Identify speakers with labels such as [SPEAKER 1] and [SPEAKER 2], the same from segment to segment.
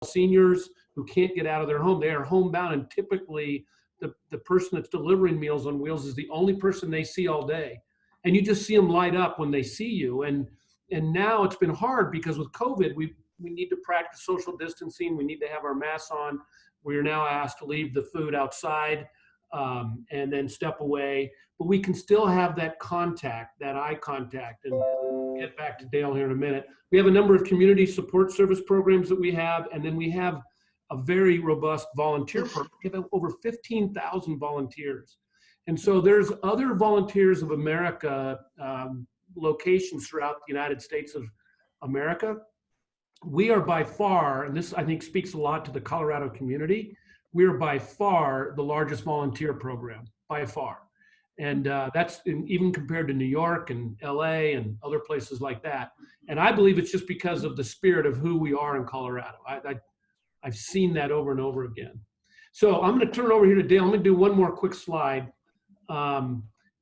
[SPEAKER 1] seniors who can't get out of their home. They are homebound, and typically the person that's delivering Meals on Wheels is the only person they see all day. And you just see them light up when they see you. And now it's been hard because with COVID, we need to practice social distancing. We need to have our masks on. We're now asked to leave the food outside and then step away. But we can still have that contact, that eye contact. And we'll get back to Dale here in a minute. We have a number of community support service programs that we have, and then we have a very robust volunteer program. We have over 15,000 volunteers. And so there's other Volunteers of America locations throughout the United States of America. We are by far, and this I think speaks a lot to the Colorado community, we are by far the largest volunteer program, by far. And that's even compared to New York and LA and other places like that. And I believe it's just because of the spirit of who we are in Colorado. I've seen that over and over again. So I'm going to turn it over here to Dale. I'm going to do one more quick slide.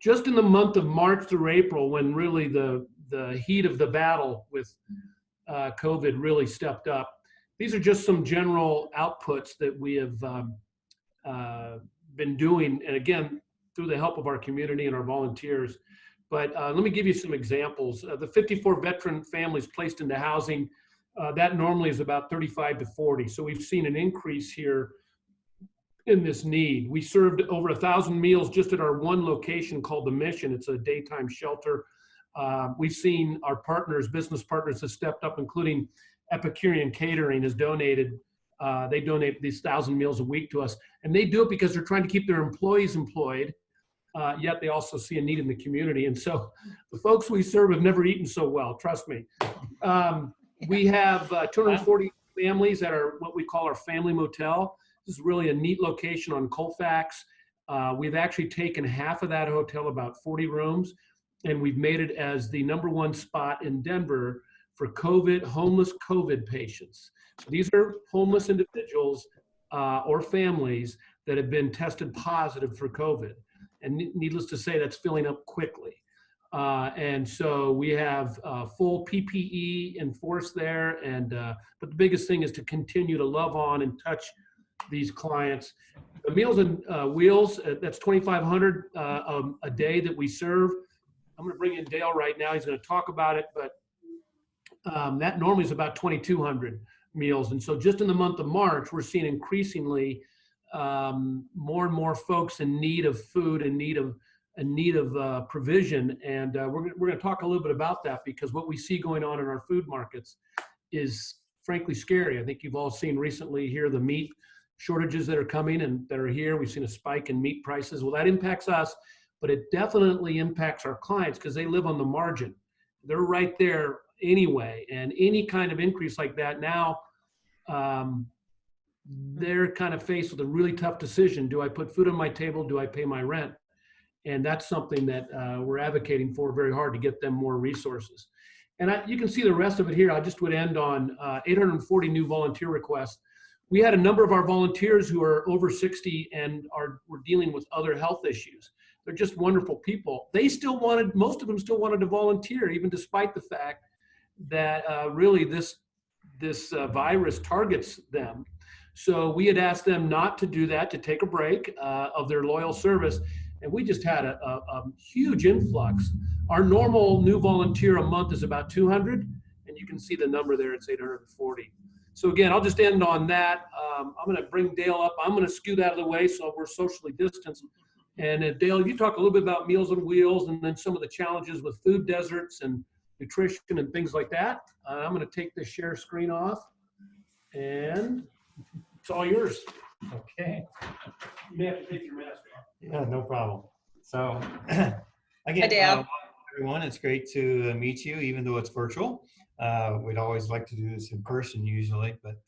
[SPEAKER 1] Just in the month of March through April, when really the heat of the battle with COVID really stepped up, these are just some general outputs that we have been doing, and again, through the help of our community and our volunteers. But let me give you some examples. The 54 veteran families placed into housing, that normally is about 35 to 40. So we've seen an increase here in this need. We served over 1,000 meals just at our one location called The Mission. It's a daytime shelter. We've seen our partners, business partners, have stepped up, including Epicurean Catering has donated. They donate these 1,000 meals a week to us. And they do it because they're trying to keep their employees employed, yet they also see a need in the community. And so the folks we serve have never eaten so well, trust me. We have 240 families that are what we call our family motel. This is really a neat location on Colfax. We've actually taken half of that hotel, about 40 rooms, and we've made it as the #1 spot in Denver for homeless COVID patients. So these are homeless individuals or families that have been tested positive for COVID. And needless to say, that's filling up quickly. And so we have full PPE enforced there. But the biggest thing is to continue to love on and touch these clients. The Meals on Wheels, that's 2,500 a day that we serve. I'm going to bring in Dale right now. He's going to talk about it, but that normally is about 2,200 meals. And so just in the month of March, we're seeing increasingly more and more folks in need of food, in need of provision. And we're going to talk a little bit about that, because what we see going on in our food markets is frankly scary. I think you've all seen recently here the meat shortages that are coming and that are here. We've seen a spike in meat prices. Well, that impacts us, but it definitely impacts our clients because they live on the margin. They're right there anyway. And any kind of increase like that now, they're kind of faced with a really tough decision. Do I put food on my table? Do I pay my rent? And that's something that we're advocating for very hard, to get them more resources. And you can see the rest of it here. I just would end on 840 new volunteer requests. We had a number of our volunteers who are over 60 and were dealing with other health issues. They're just wonderful people. Most of them still wanted to volunteer, even despite the fact that really this virus targets them. So we had asked them not to do that, to take a break of their loyal service. And we just had a huge influx. Our normal new volunteer a month is about 200, and you can see the number there, it's 840. So again, I'll just end on that. I'm gonna bring Dale up. I'm gonna scoot out of the way so we're socially distanced. And Dale, you talk a little bit about Meals on Wheels and then some of the challenges with food deserts and nutrition and things like that. I'm gonna take the share screen off, and it's all yours.
[SPEAKER 2] Okay.
[SPEAKER 1] You may have to take your mask off.
[SPEAKER 2] Yeah, no problem. So
[SPEAKER 3] Hi,
[SPEAKER 2] again,
[SPEAKER 3] Dale.
[SPEAKER 2] everyone, it's great to meet you, even though it's virtual. We'd always like to do this in person usually, but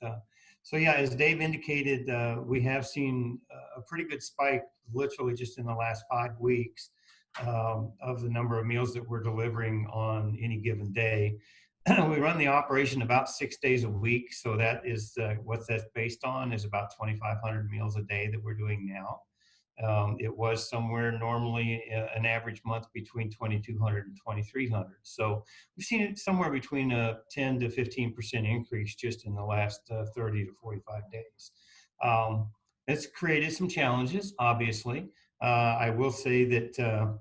[SPEAKER 2] so yeah, as Dave indicated, we have seen a pretty good spike, literally just in the last 5 weeks, of the number of meals that we're delivering on any given day. We run the operation about 6 days a week, so that is what that's based on, is about 2,500 meals a day that we're doing now. It was somewhere normally an average month between 2,200 and 2,300. So we've seen it somewhere between a 10 to 15% increase just in the last 30 to 45 days. It's created some challenges, obviously. I will say that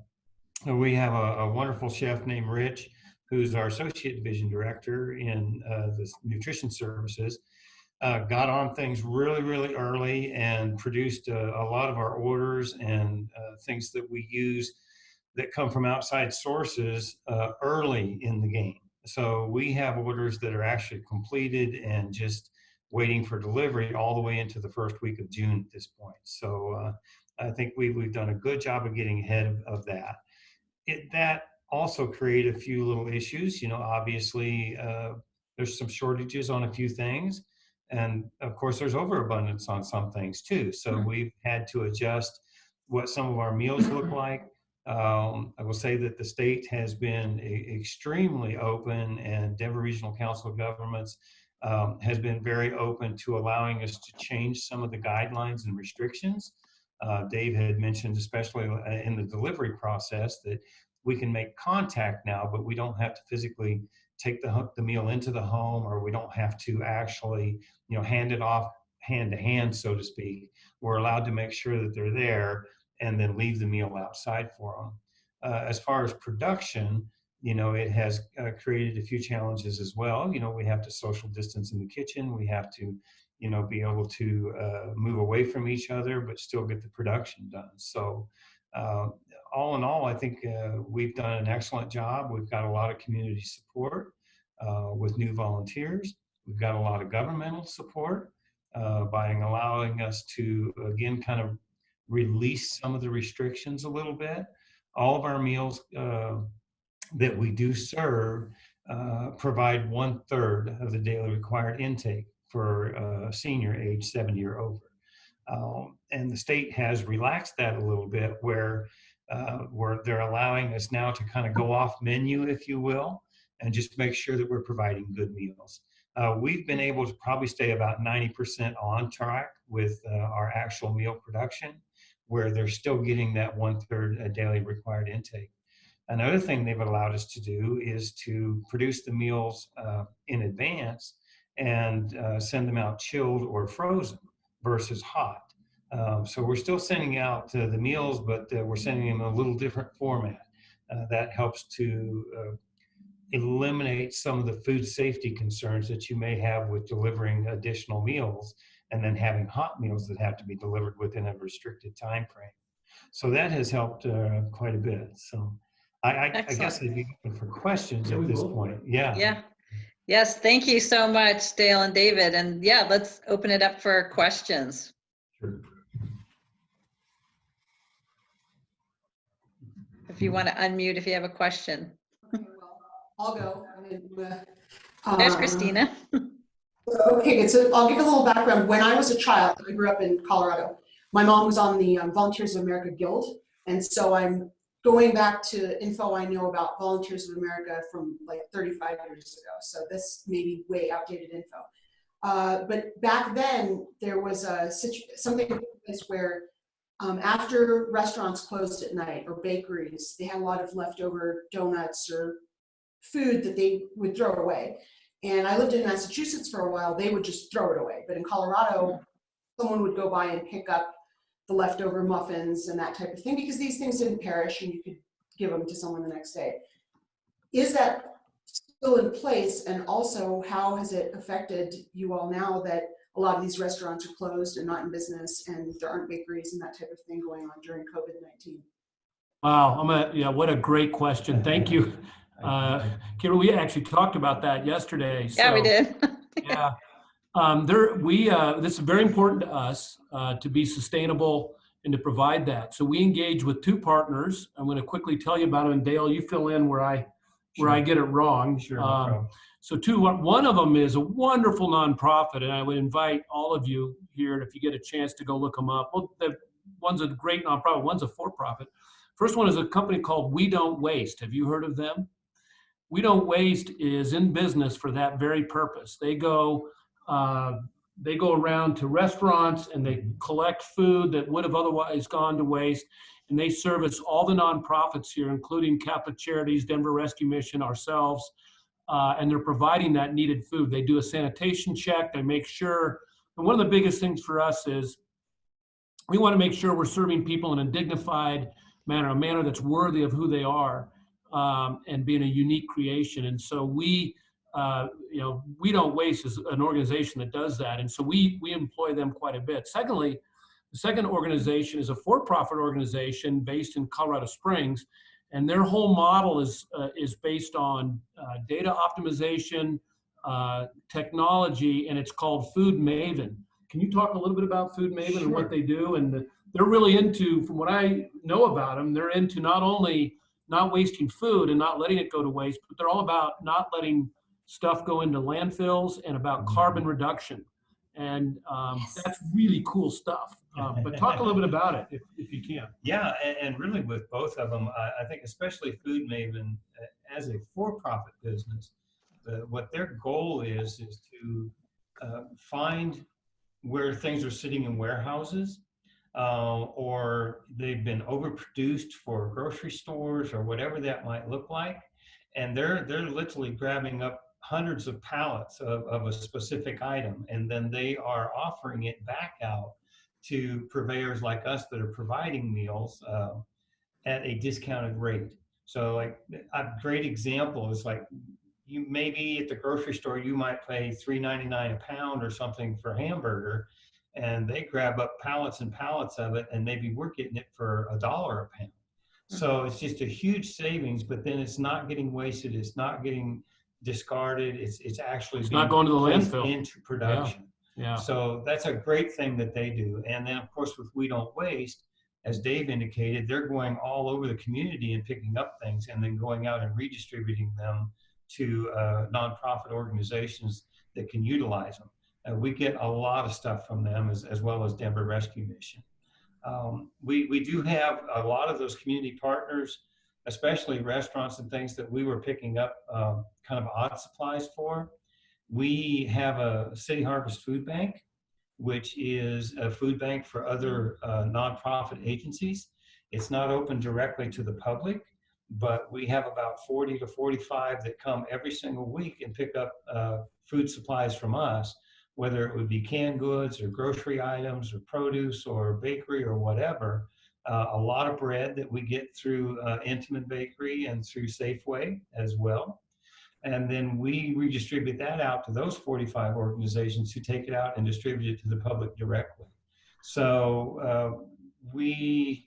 [SPEAKER 2] we have a wonderful chef named Rich, who's our associate division director in the nutrition services. Got on things really, really early and produced a lot of our orders and things that we use that come from outside sources early in the game. So we have orders that are actually completed and just waiting for delivery all the way into the first week of June at this point. So I think we've done a good job of getting ahead of that. That also created a few little issues. Obviously, there's some shortages on a few things. And of course, there's overabundance on some things too. So we've had to adjust what some of our meals look like. I will say that the state has been extremely open, and Denver Regional Council of Governments has been very open to allowing us to change some of the guidelines and restrictions. Dave had mentioned, especially in the delivery process, that we can make contact now, but we don't have to physically take the meal into the home, or we don't have to actually, hand it off hand to hand, so to speak. We're allowed to make sure that they're there and then leave the meal outside for them. As far as production, it has created a few challenges as well. We have to social distance in the kitchen. We have to, be able to move away from each other, but still get the production done. So all in all, I think we've done an excellent job. We've got a lot of community support with new volunteers. We've got a lot of governmental support by allowing us to, again, kind of release some of the restrictions a little bit. All of our meals that we do serve provide 1/3 of the daily required intake for a senior age 70 or over. And the state has relaxed that a little bit, where they're allowing us now to kind of go off menu, if you will, and just make sure that we're providing good meals. We've been able to probably stay about 90% on track with our actual meal production, where they're still getting that 1/3 daily required intake. Another thing they've allowed us to do is to produce the meals in advance and send them out chilled or frozen versus hot. So we're still sending out the meals, but we're sending them in a little different format. That helps to eliminate some of the food safety concerns that you may have with delivering additional meals and then having hot meals that have to be delivered within a restricted time frame. So that has helped quite a bit. So I guess I'd be open for questions at this point.
[SPEAKER 3] Yeah. Yes. Thank you so much, Dale and David. And yeah, let's open it up for questions.
[SPEAKER 1] Sure.
[SPEAKER 3] If you want to unmute, if you have a question.
[SPEAKER 4] Okay, well, I'll go.
[SPEAKER 3] There's Christina.
[SPEAKER 4] Okay, so I'll give a little background. When I was a child, I grew up in Colorado. My mom was on the Volunteers of America Guild, and so I'm going back to info I know about Volunteers of America from like 35 years ago. So this may be way outdated info. But back then, there was something where after restaurants closed at night or bakeries, they had a lot of leftover donuts or food that they would throw away. And I lived in Massachusetts for a while. They would just throw it away. But in Colorado, someone would go by and pick up the leftover muffins and that type of thing, because these things didn't perish and you could give them to someone the next day. Is that still in place? And also, how has it affected you all now that a lot of these restaurants are closed and not in business, and there aren't bakeries and that type of thing going on during COVID-19?
[SPEAKER 1] Wow, what a great question. Thank you. Kyra, we actually talked about that yesterday.
[SPEAKER 3] Yeah, we did.
[SPEAKER 1] Yeah. This is very important to us to be sustainable and to provide that. So we engage with two partners. I'm going to quickly tell you about them. And Dale, you fill in where I get it wrong.
[SPEAKER 2] Sure, no problem.
[SPEAKER 1] So one of them is a wonderful nonprofit, and I would invite all of you here, if you get a chance, to go look them up. Well, one's a great nonprofit, one's a for-profit. First one is a company called We Don't Waste. Have you heard of them? We Don't Waste is in business for that very purpose. They go they go around to restaurants and they collect food that would have otherwise gone to waste. And they service all the nonprofits here, including Catholic Charities, Denver Rescue Mission, ourselves, and they're providing that needed food. They do a sanitation check. They make sure, and one of the biggest things for us is we want to make sure we're serving people in a dignified manner, a manner that's worthy of who they are, and being a unique creation. And so we don't waste as an organization that does that. And so we employ them quite a bit. Secondly, the second organization is a for-profit organization based in Colorado Springs, and their whole model is based on data optimization, technology, and it's called Food Maven. Can you talk a little bit about Food Maven and what they do? And they're really into, from what I know about them, they're into not only not wasting food and not letting it go to waste, but they're all about not letting stuff go into landfills and about carbon reduction. And that's really cool stuff. But talk a little bit about it if you can.
[SPEAKER 2] Yeah, and really with both of them, I think especially Food Maven as a for-profit business, what their goal is to find where things are sitting in warehouses or they've been overproduced for grocery stores or whatever that might look like. And they're literally grabbing up hundreds of pallets of a specific item, and then they are offering it back out to purveyors like us that are providing meals at a discounted rate. So like a great example is like you maybe at the grocery store, you might pay $3.99 a pound or something for hamburger, and they grab up pallets and pallets of it, and maybe we're getting it for $1 a pound. So it's just a huge savings, but then it's not getting wasted. It's not getting discarded. It's actually
[SPEAKER 1] it's not going to the landfill
[SPEAKER 2] into production.
[SPEAKER 1] Yeah.
[SPEAKER 2] So that's a great thing that they do. And then of course with We Don't Waste, as Dave indicated, they're going all over the community and picking up things and then going out and redistributing them to nonprofit organizations that can utilize them. We get a lot of stuff from them as well as Denver Rescue Mission. We do have a lot of those community partners, especially restaurants and things that we were picking up kind of odd supplies for. We have a City Harvest Food Bank, which is a food bank for other nonprofit agencies. It's not open directly to the public, but we have about 40 to 45 that come every single week and pick up food supplies from us, whether it would be canned goods or grocery items or produce or bakery or whatever. A lot of bread that we get through Intimate Bakery and through Safeway as well. And then we redistribute that out to those 45 organizations who take it out and distribute it to the public directly. So we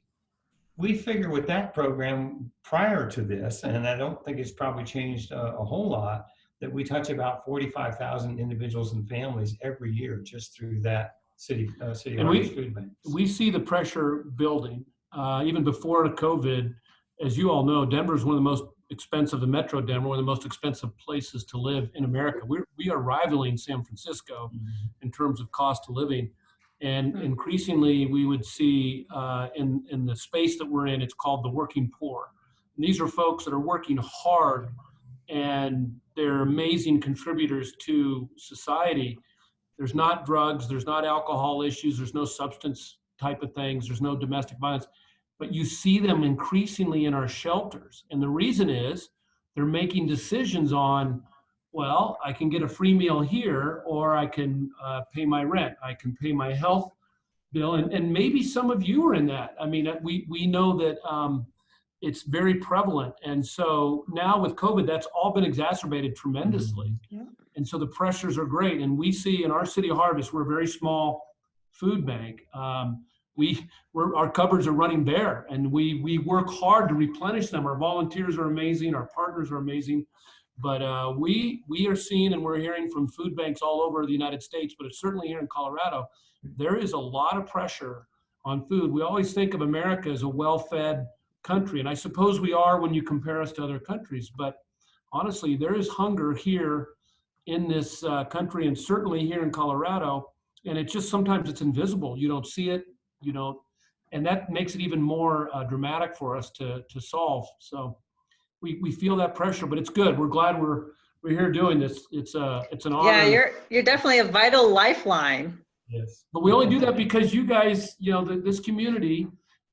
[SPEAKER 2] figure with that program prior to this, and I don't think it's probably changed a whole lot, that we touch about 45,000 individuals and families every year just through that City Harvest Food Banks.
[SPEAKER 1] We see the pressure building. Even before COVID, as you all know, Denver is one of the most expensive, the Metro Denver, one of the most expensive places to live in America. We are rivaling San Francisco in terms of cost of living. And increasingly, we would see in the space that we're in, it's called the working poor. And these are folks that are working hard, and they're amazing contributors to society. There's not drugs, there's not alcohol issues, there's no substance type of things, there's no domestic violence. But you see them increasingly in our shelters. And the reason is they're making decisions on, well, I can get a free meal here, or I can pay my rent, I can pay my health bill. And maybe some of you are in that. I mean, we know that it's very prevalent. And so now with COVID, that's all been exacerbated tremendously. Yeah. And so the pressures are great. And we see in our City Harvest, we're a very small food bank. Our cupboards are running bare, and we work hard to replenish them. Our volunteers are amazing, our partners are amazing, but we are seeing and we're hearing from food banks all over the United States, but it's certainly here in Colorado, there is a lot of pressure on food. We always think of America as a well-fed country, and I suppose we are when you compare us to other countries, but honestly, there is hunger here in this country, and certainly here in Colorado, and it just sometimes it's invisible. You don't see it. You know, and that makes it even more dramatic for us to solve. So we feel that pressure, but it's good. We're glad we're we're here doing this. It's an honor.
[SPEAKER 3] Yeah, you're definitely a vital lifeline.
[SPEAKER 1] Yes, but we only do that because you guys, this community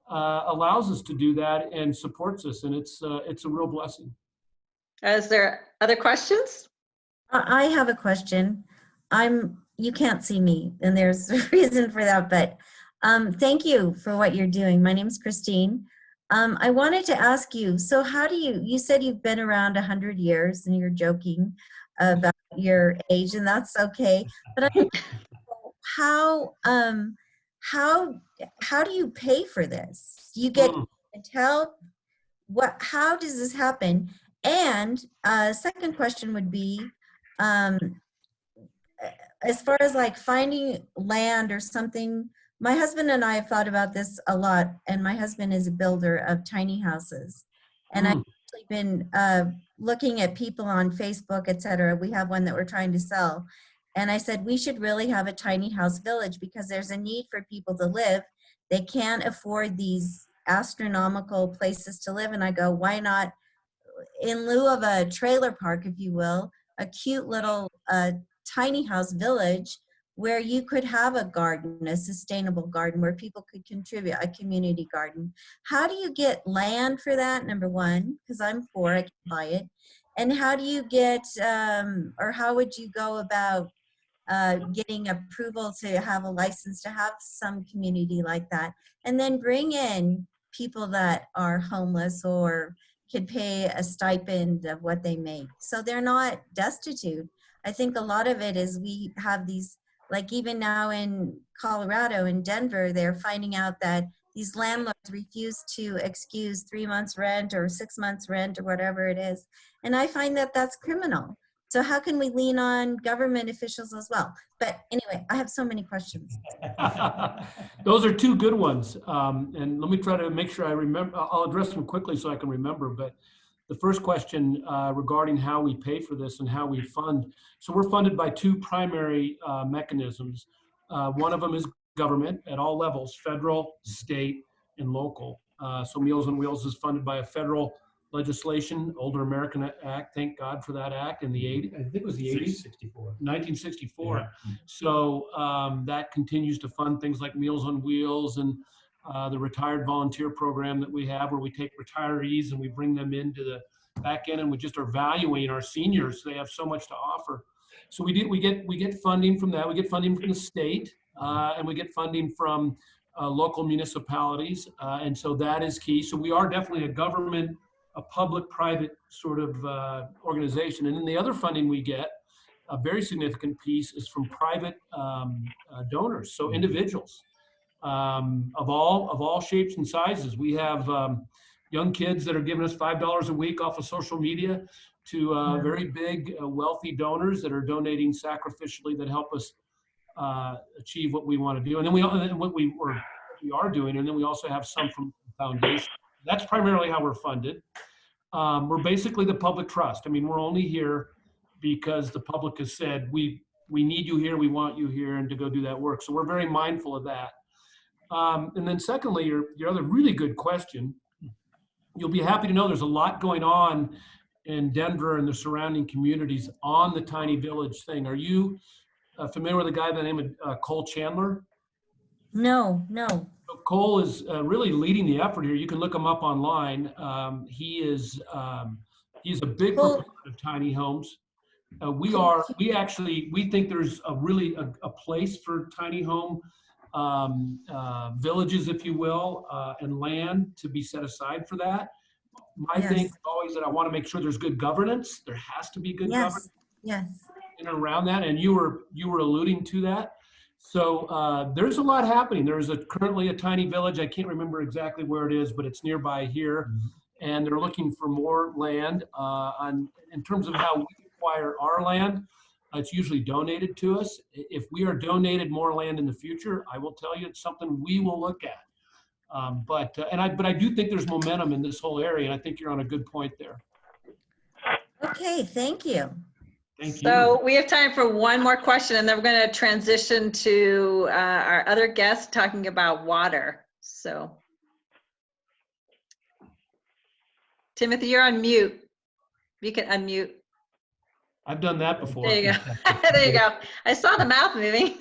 [SPEAKER 1] allows us to do that and supports us, and it's a real blessing.
[SPEAKER 3] Is there other questions?
[SPEAKER 5] I have a question. You can't see me, and there's a reason for that, but thank you for what you're doing. My name's Christine. I wanted to ask you, so how do you said you've been around 100 years, and you're joking about your age, and that's okay, but how do you pay for this? Do you get help? How does this happen? And second question would be, as far as like finding land or something, my husband and I have thought about this a lot, and my husband is a builder of tiny houses. And I've actually been looking at people on Facebook, etc. We have one that we're trying to sell. And I said, we should really have a tiny house village because there's a need for people to live. They can't afford these astronomical places to live. And I go, why not, in lieu of a trailer park, if you will, a cute little tiny house village where you could have a garden, a sustainable garden where people could contribute, a community garden. How do you get land for that, number one? Because I'm poor, I can buy it. And how do you get, or how would you go about getting approval to have a license to have some community like that? And then bring in people that are homeless or could pay a stipend of what they make. So they're not destitute. I think a lot of it is we have these, like even now in Colorado, in Denver, they're finding out that these landlords refuse to excuse 3 months rent or 6 months rent or whatever it is. And I find that that's criminal. So how can we lean on government officials as well? But anyway, I have so many questions.
[SPEAKER 1] Those are two good ones. And let me try to make sure I remember. I'll address them quickly so I can remember. But the first question regarding how we pay for this and how we fund. So we're funded by two primary mechanisms. One of them is government at all levels, federal, state, and local. So Meals on Wheels is funded by a federal legislation, Older American Act, thank God for that act in the 80s. I think it was the 80s? 1964. Yeah. So that continues to fund things like Meals on Wheels and the retired volunteer program that we have, where we take retirees and we bring them into the back end, and we just are valuing our seniors. They have so much to offer. So we get funding from that. We get funding from the state, and we get funding from local municipalities, and so that is key. So we are definitely a public-private sort of organization. And then the other funding we get, a very significant piece, is from private donors, so individuals of all shapes and sizes. We have young kids that are giving us $5 a week off of social media to very big, wealthy donors that are donating sacrificially that help us achieve what we want to do. And then we are doing, and then we also have some from the foundation. That's primarily how we're funded. We're basically the public trust. I mean, we're only here because the public has said, we need you here, we want you here, and to go do that work. So we're very mindful of that. And then secondly, your other really good question, you'll be happy to know there's a lot going on in Denver and the surrounding communities on the tiny village thing. Are you familiar with a guy by the name of Cole Chandler?
[SPEAKER 5] No.
[SPEAKER 1] So Cole is really leading the effort here. You can look him up online. He's a big proponent of tiny homes. We think there's a place for tiny home villages, if you will, and land to be set aside for that. My thing is always that I want to make sure there's good governance. There has to be good governance.
[SPEAKER 5] Yes.
[SPEAKER 1] In and around that, and you were alluding to that. So there's a lot happening. There's currently a tiny village. I can't remember exactly where it is, but it's nearby here, and they're looking for more land. In terms of how we acquire our land, it's usually donated to us. If we are donated more land in the future, I will tell you it's something we will look at. But I do think there's momentum in this whole area, and I think you're on a good point there.
[SPEAKER 5] Okay, thank you.
[SPEAKER 1] Thank you.
[SPEAKER 3] So we have time for one more question, and then we're going to transition to our other guest talking about water. So, Timothy, you're on mute. You can unmute.
[SPEAKER 1] I've done that before.
[SPEAKER 3] There you go. There you go. I saw the mouth moving.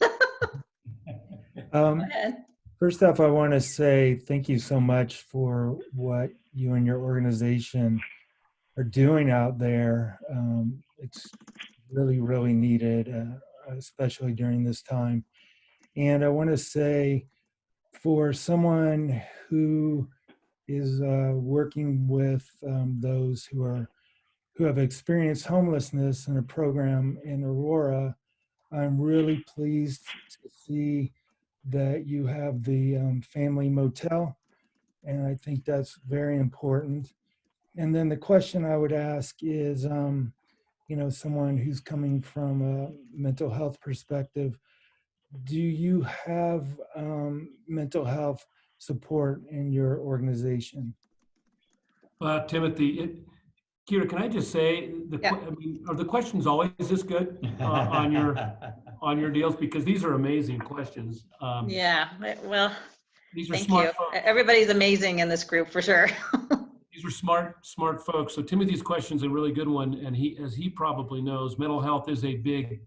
[SPEAKER 3] Go ahead.
[SPEAKER 6] First off, I want to say thank you so much for what you and your organization are doing out there. It's really, really needed, especially during this time. And I want to say, for someone who is working with those who have experienced homelessness in a program in Aurora, I'm really pleased to see that you have the family motel, and I think that's very important. And then the question I would ask is, you know, someone who's coming from a mental health perspective, do you have mental health support in your organization?
[SPEAKER 1] Timothy, Kyra, can I just say,
[SPEAKER 3] Yeah.
[SPEAKER 1] I mean, are the questions always this good on your deals? Because these are amazing questions.
[SPEAKER 3] Yeah, well,
[SPEAKER 1] These are
[SPEAKER 3] thank
[SPEAKER 1] smart
[SPEAKER 3] you.
[SPEAKER 1] folks.
[SPEAKER 3] Everybody's amazing in this group for sure.
[SPEAKER 1] These are smart folks. So Timothy's question is a really good one, and as he probably knows, mental health is a big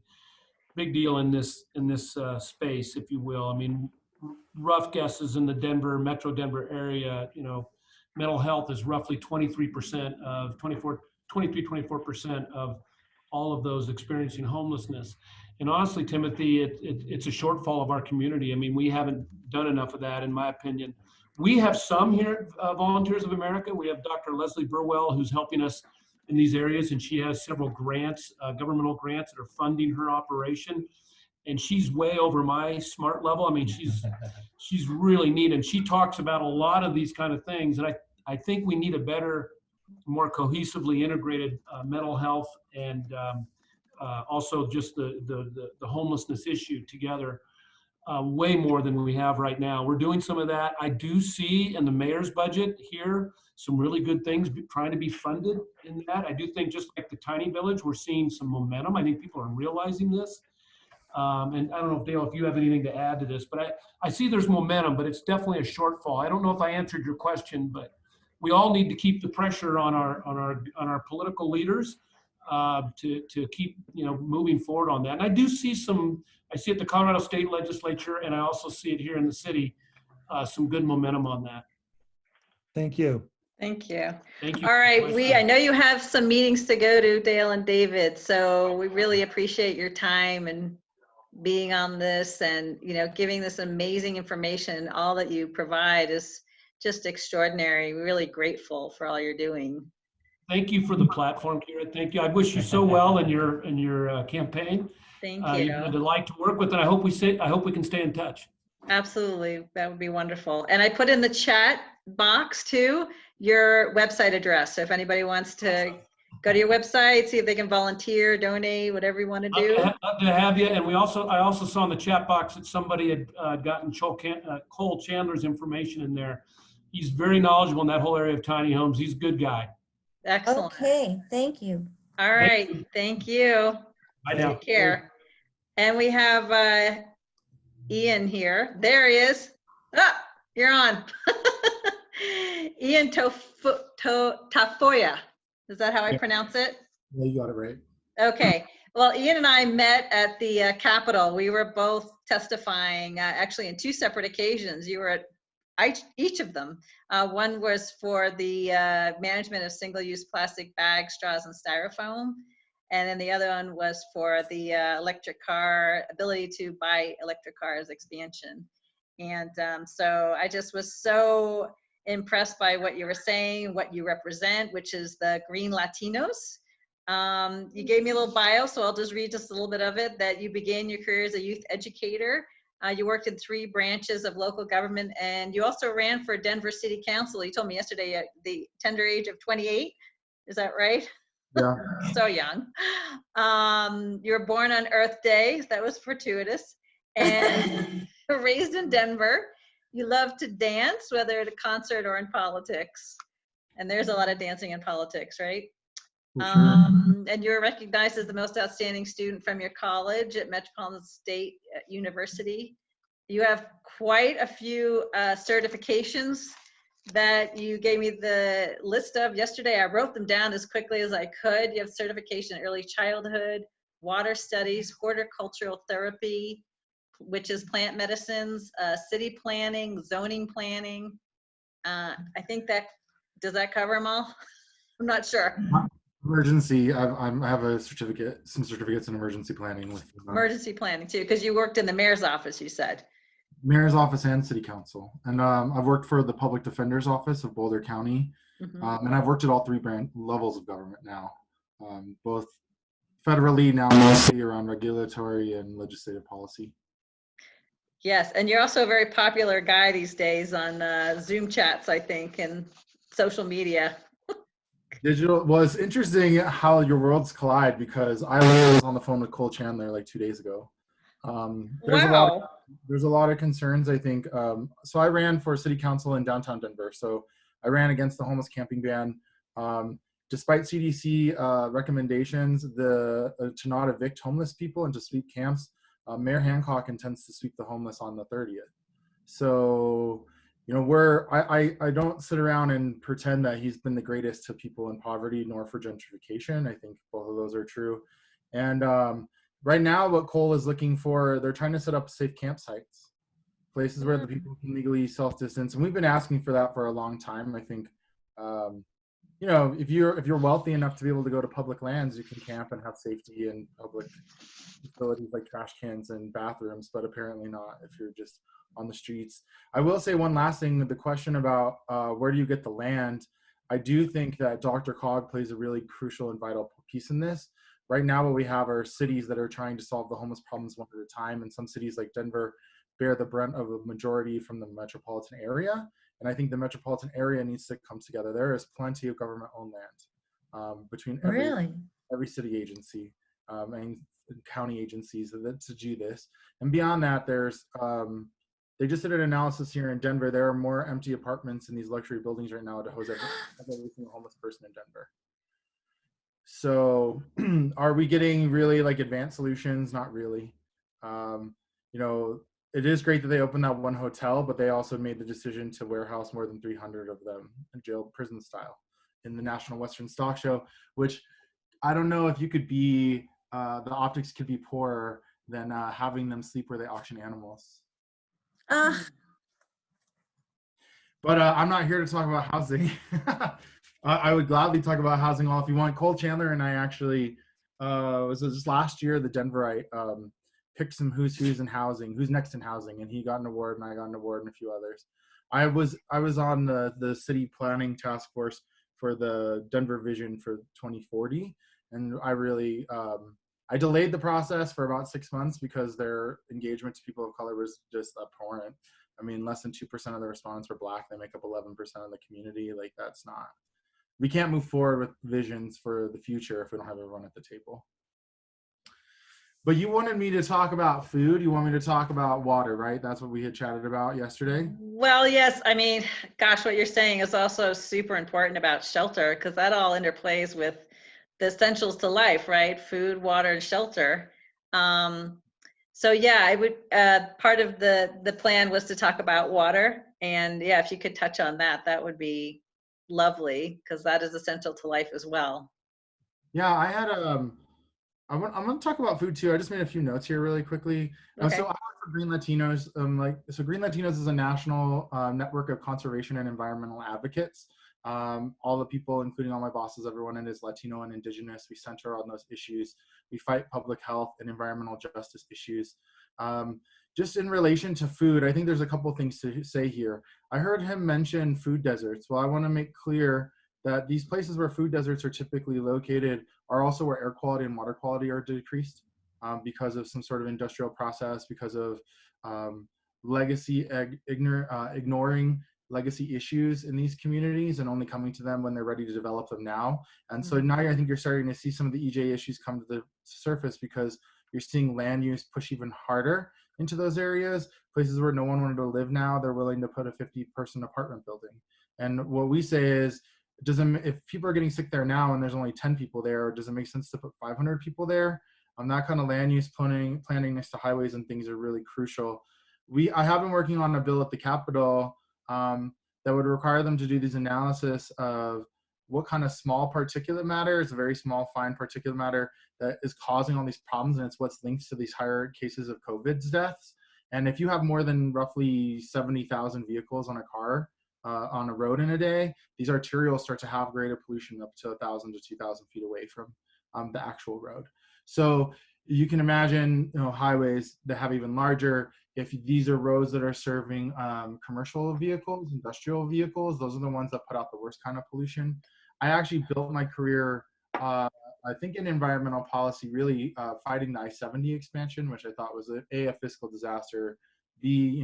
[SPEAKER 1] deal in this space, if you will. I mean, rough guesses in the Metro Denver area, you know, mental health is roughly 23% of 24% of all of those experiencing homelessness. And honestly, Timothy, it's a shortfall of our community. I mean, we haven't done enough of that, in my opinion. We have some here at Volunteers of America. We have Dr. Leslie Burwell, who's helping us in these areas, and she has several grants, governmental grants that are funding her operation. And she's way over my smart level. I mean, she's really neat, and she talks about a lot of these kind of things. And I think we need a better, more cohesively integrated mental health and also just the homelessness issue together, way more than we have right now. We're doing some of that. I do see in the mayor's budget here some really good things trying to be funded in that. I do think, just like the tiny village, we're seeing some momentum. I think people are realizing this. And I don't know if Dale, if you have anything to add to this, but I see there's momentum, but it's definitely a shortfall. I don't know if I answered your question, but we all need to keep the pressure on our political leaders to keep, you know, moving forward on that. And I do see I see it at the Colorado State Legislature, and I also see it here in the city, some good momentum on that.
[SPEAKER 6] Thank you.
[SPEAKER 3] Thank you.
[SPEAKER 1] Thank you.
[SPEAKER 3] All right, I know you have some meetings to go to, Dale and David, so we really appreciate your time and being on this, and, you know, giving this amazing information. All that you provide is just extraordinary. We're really grateful for all you're doing.
[SPEAKER 1] Thank you for the platform, Kyra. Thank you. I wish you so well in your campaign.
[SPEAKER 3] Thank you.
[SPEAKER 1] You've been a delight to work with, and I hope we can stay in touch.
[SPEAKER 3] Absolutely, that would be wonderful. And I put in the chat box too your website address, so if anybody wants to go to your website, see if they can volunteer, donate, whatever you want to do.
[SPEAKER 1] Love to have you. And I also saw in the chat box that somebody had gotten Cole Chandler's information in there. He's very knowledgeable in that whole area of tiny homes. He's a good guy.
[SPEAKER 3] Excellent.
[SPEAKER 5] Okay, thank you.
[SPEAKER 3] All right, thank you.
[SPEAKER 1] Bye now.
[SPEAKER 3] Take care. And we have Ian here. There he is. Ah, you're on. Ian Tafoya. Is that how I pronounce it?
[SPEAKER 7] Yeah, you got it right.
[SPEAKER 3] Okay. Well, Ian and I met at the Capitol. We were both testifying actually in two separate occasions. You were at each of them. One was for the management of single-use plastic bags, straws, and styrofoam. And then the other one was for the ability to buy electric cars expansion. And so I just was so impressed by what you were saying, what you represent, which is the Green Latinos. You gave me a little bio, so I'll just read just a little bit of it, that you began your career as a youth educator. You worked in 3 branches of local government, and you also ran for Denver City Council. You told me yesterday at the tender age of 28. Is that right?
[SPEAKER 7] Yeah.
[SPEAKER 3] So young. You were born on Earth Day. That was fortuitous. And raised in Denver. You love to dance, whether at a concert or in politics. And there's a lot of dancing in politics, right? And you're recognized as the most outstanding student from your college at Metropolitan State University. You have quite a few certifications that you gave me the list of yesterday. I wrote them down as quickly as I could. You have certification in early childhood, water studies, horticultural therapy, which is plant medicines, city planning, zoning planning. I think that, does that cover them all? I'm not sure.
[SPEAKER 7] Emergency. I have a certificate, some certificates in emergency planning with
[SPEAKER 3] Emergency planning too, because you worked in the mayor's office, you said.
[SPEAKER 7] mayor's office and city council. And I've worked for the public defender's office of Boulder County.
[SPEAKER 3] Mhm.
[SPEAKER 7] And I've worked at all three levels of government now, both federally, now mostly around regulatory and legislative policy.
[SPEAKER 3] Yes, and you're also a very popular guy these days on Zoom chats, I think, and social media.
[SPEAKER 7] Digital was interesting how your worlds collide, because I was on the phone with Cole Chandler like 2 days ago. There's
[SPEAKER 3] Wow.
[SPEAKER 7] a lot of concerns, I think. So I ran for city council in downtown Denver. So I ran against the homeless camping ban. Despite CDC recommendations to not evict homeless people and to sweep camps, Mayor Hancock intends to sweep the homeless on the 30th. So, you know, I don't sit around and pretend that he's been the greatest to people in poverty nor for gentrification. I think both of those are true. And right now, what Cole is looking for, they're trying to set up safe campsites, places where the people can legally self-distance. And we've been asking for that for a long time. I think, you know, if you're wealthy enough to be able to go to public lands, you can camp and have safety in public facilities like trash cans and bathrooms, but apparently not if you're just on the streets. I will say one last thing, the question about where do you get the land? I do think that DRCOG plays a really crucial and vital piece in this. Right now, what we have are cities that are trying to solve the homeless problems one at a time, and some cities like Denver bear the brunt of a majority from the metropolitan area. And I think the metropolitan area needs to come together. There is plenty of government-owned land between every city agency and county agencies to do this. And beyond that, there's they just did an analysis here in Denver. There are more empty apartments in these luxury buildings right now to house every single homeless person in Denver. So are we getting really like advanced solutions? Not really. You know, it is great that they opened that one hotel, but they also made the decision to warehouse more than 300 of them in jail prison style in the National Western Stock Show, which I don't know if you could be, the optics could be poorer than having them sleep where they auction animals. But I'm not here to talk about housing. I would gladly talk about housing all if you want. Cole Chandler and I actually, was just last year, the Denverite, picked some who's in housing, who's next in housing, and he got an award and I got an award and a few others. I was on the city planning task force for the Denver Vision for 2040, and I really I delayed the process for about 6 months because their engagement to people of color was just abhorrent. I mean, less than 2% of the respondents were Black. They make up 11% of the community. Like, that's not, we can't move forward with visions for the future if we don't have everyone at the table. But you wanted me to talk about food. You want me to talk about water, right? That's what we had chatted about yesterday.
[SPEAKER 3] Well, yes. I mean, gosh, what you're saying is also super important about shelter, because that all interplays with the essentials to life, right? Food, water, and shelter. So yeah, I would, part of the plan was to talk about water. And yeah, if you could touch on that, that would be lovely, because that is essential to life as well.
[SPEAKER 7] Yeah, I had I'm going to talk about food too. I just made a few notes here really quickly.
[SPEAKER 3] Okay.
[SPEAKER 7] So I work for Green Latinos. So Green Latinos is a national network of conservation and environmental advocates. All the people, including all my bosses, everyone in is Latino and Indigenous. We center on those issues. We fight public health and environmental justice issues. Just in relation to food, I think there's a couple things to say here. I heard him mention food deserts. Well, I want to make clear that these places where food deserts are typically located are also where air quality and water quality are decreased because of some sort of industrial process, because of legacy ignoring legacy issues in these communities and only coming to them when they're ready to develop them now. And so now I think you're starting to see some of the EJ issues come to the surface because you're seeing land use push even harder into those areas, places where no one wanted to live now, they're willing to put a 50-person apartment building. And what we say is, if people are getting sick there now and there's only 10 people there, does it make sense to put 500 people there? That kind of land use planning next to highways and things are really crucial. I have been working on a bill at the Capitol that would require them to do these analysis of what kind of small particulate matter, it's a very small, fine particulate matter that is causing all these problems, and it's what's linked to these higher cases of COVID's deaths. And if you have more than roughly 70,000 vehicles on a car, on a road in a day, these arterials start to have greater pollution up to 1,000 to 2,000 feet away from the actual road. So you can imagine, highways that have even larger. If these are roads that are serving commercial vehicles, industrial vehicles, those are the ones that put out the worst kind of pollution. I actually built my career, I think, in environmental policy, really fighting the I-70 expansion, which I thought was a fiscal disaster, B,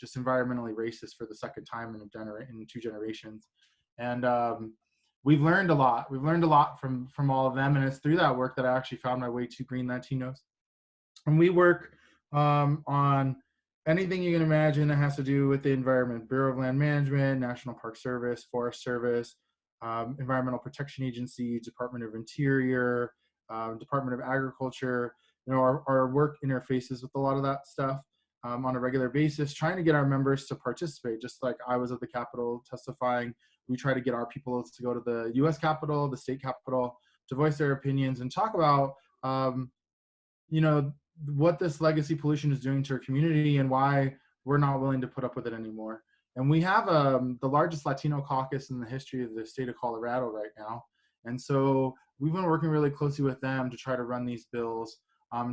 [SPEAKER 7] just environmentally racist for the second time in 2 generations. And we've learned a lot. We've learned a lot from all of them. And it's through that work that I actually found my way to Green Latinos. And we work on anything you can imagine that has to do with the environment: Bureau of Land Management, National Park Service, Forest Service, Environmental Protection Agency, Department of Interior, Department of Agriculture. Our work interfaces with a lot of that stuff on a regular basis, trying to get our members to participate. Just like I was at the Capitol testifying, we try to get our people to go to the U.S. Capitol, the state Capitol, to voice their opinions and talk about, what this legacy pollution is doing to our community and why we're not willing to put up with it anymore. And we have the largest Latino caucus in the history of the state of Colorado right now. And so we've been working really closely with them to try to run these bills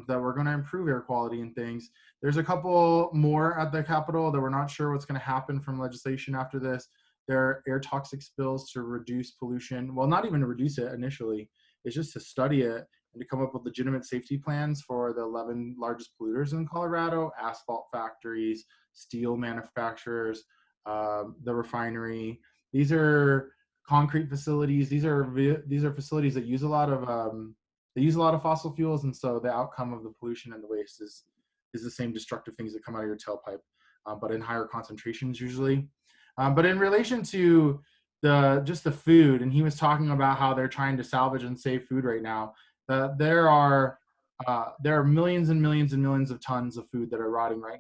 [SPEAKER 7] that we're going to improve air quality and things. There's a couple more at the Capitol that we're not sure what's going to happen from legislation after this. There are air toxics bills to reduce pollution. Well, not even to reduce it initially. It's just to study it and to come up with legitimate safety plans for the 11 largest polluters in Colorado: asphalt factories, steel manufacturers, the refinery. These are concrete facilities. These are facilities that use a lot of fossil fuels, and so the outcome of the pollution and the waste is the same destructive things that come out of your tailpipe, but in higher concentrations usually. But in relation to the food, and he was talking about how they're trying to salvage and save food right now. There are millions and millions and millions of tons of food that are rotting right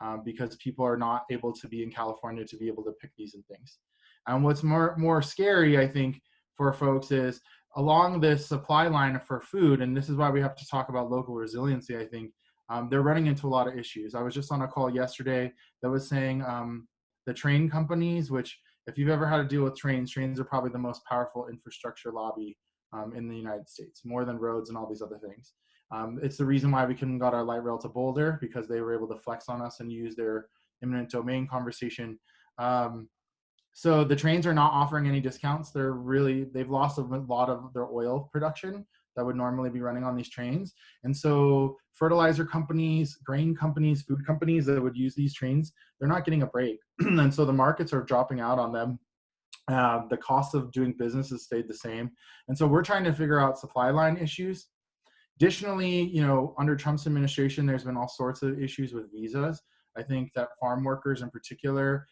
[SPEAKER 7] now because people are not able to be in California to be able to pick these and things. And what's more scary, I think, for folks is along this supply line for food, and this is why we have to talk about local resiliency, I think, they're running into a lot of issues. I was just on a call yesterday that was saying the train companies, which if you've ever had to deal with trains are probably the most powerful infrastructure lobby in the United States, more than roads and all these other things. It's the reason why we couldn't got our light rail to Boulder, because they were able to flex on us and use their eminent domain conversation. So the trains are not offering any discounts. They've lost a lot of their oil production that would normally be running on these trains. And so fertilizer companies, grain companies, food companies that would use these trains, they're not getting a break. And so the markets are dropping out on them. The cost of doing business has stayed the same. And so we're trying to figure out supply line issues. Additionally, under Trump's administration, there's been all sorts of issues with visas. I think that farm workers in particular,